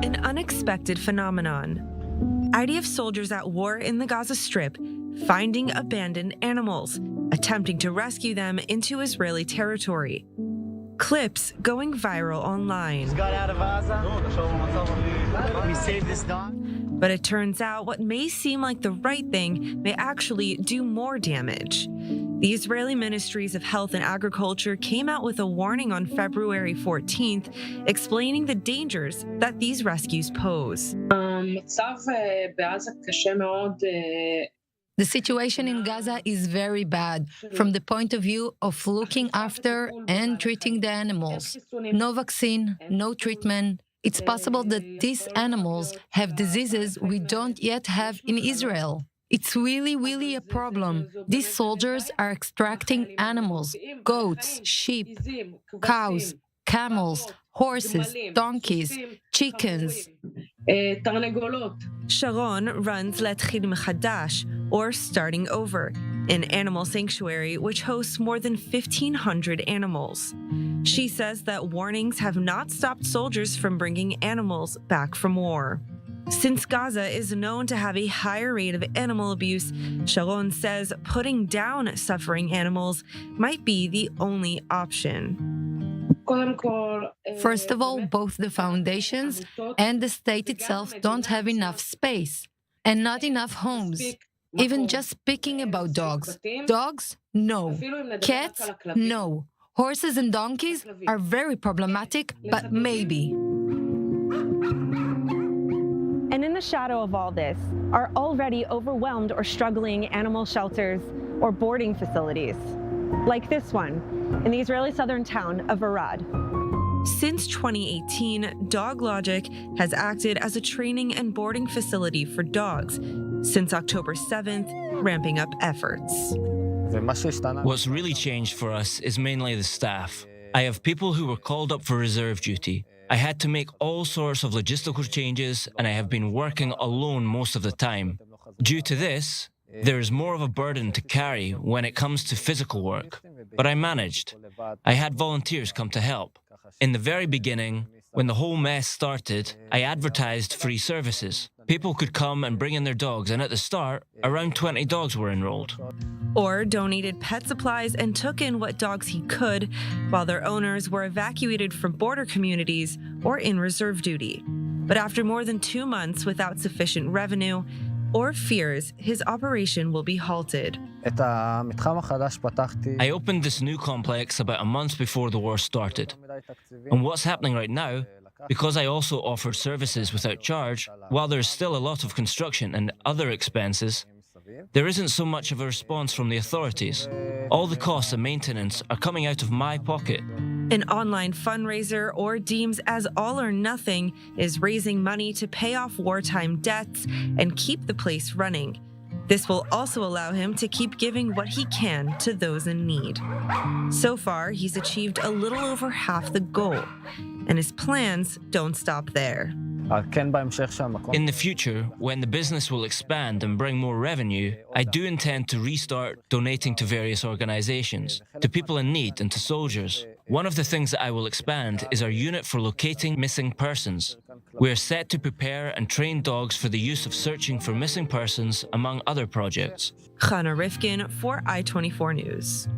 An unexpected phenomenon. IDF soldiers at war in the Gaza Strip finding abandoned animals, attempting to rescue them into Israeli territory. Clips going viral online. Just got out of Gaza. We saved this dog. But it turns out what may seem like the right thing may actually do more damage. The Israeli Ministries of Health and Agriculture came out with a warning on February 14th, explaining the dangers that these rescues pose. The situation in Gaza is very bad from the point of view of looking after and treating the animals. No vaccine, no treatment. It's possible that these animals have diseases we don't yet have in Israel. It's really a problem. These soldiers are extracting animals, goats, sheep, cows, camels, horses, donkeys, chickens. Sharon runs L'Etchil Mechadash, or Starting Over, an animal sanctuary which hosts more than 1,500 animals. She says that warnings have not stopped soldiers from bringing animals back from war. Since Gaza is known to have a higher rate of animal abuse, Sharon says putting down suffering animals might be the only option. First of all, both the foundations and the state itself don't have enough space and not enough homes. Even just speaking about dogs. Dogs? No. Cats? No. Horses and donkeys are very problematic, but maybe. And in the shadow of all this are already overwhelmed or struggling animal shelters or boarding facilities, like this one in the Israeli southern town of Arad. Since 2018, Dog Logic has acted as a training and boarding facility for dogs. Since October 7th, ramping up efforts. What's really changed for us is mainly the staff. I have people who were called up for reserve duty. I had to make all sorts of logistical changes, and I have been working alone most of the time. Due to this, there is more of a burden to carry when it comes to physical work. But I managed. I had volunteers come to help. In the very beginning, when the whole mess started, I advertised free services. People could come and bring in their dogs, and at the start, around 20 dogs were enrolled. Or donated pet supplies and took in what dogs he could, while their owners were evacuated from border communities or in reserve duty. But after more than 2 months without sufficient revenue, or fears his operation will be halted. I opened this new complex about a month before the war started. And what's happening right now, because I also offered services without charge, while there's still a lot of construction and other expenses, there isn't so much of a response from the authorities. All the costs and maintenance are coming out of my pocket. An online fundraiser, or deems as all or nothing, is raising money to pay off wartime debts and keep the place running. This will also allow him to keep giving what he can to those in need. So far, he's achieved a little over half the goal, and his plans don't stop there. In the future, when the business will expand and bring more revenue, I do intend to restart donating to various organizations, to people in need and to soldiers. One of the things that I will expand is our unit for locating missing persons. We are set to prepare and train dogs for the use of searching for missing persons, among other projects. Channa Rifkin for I-24 News.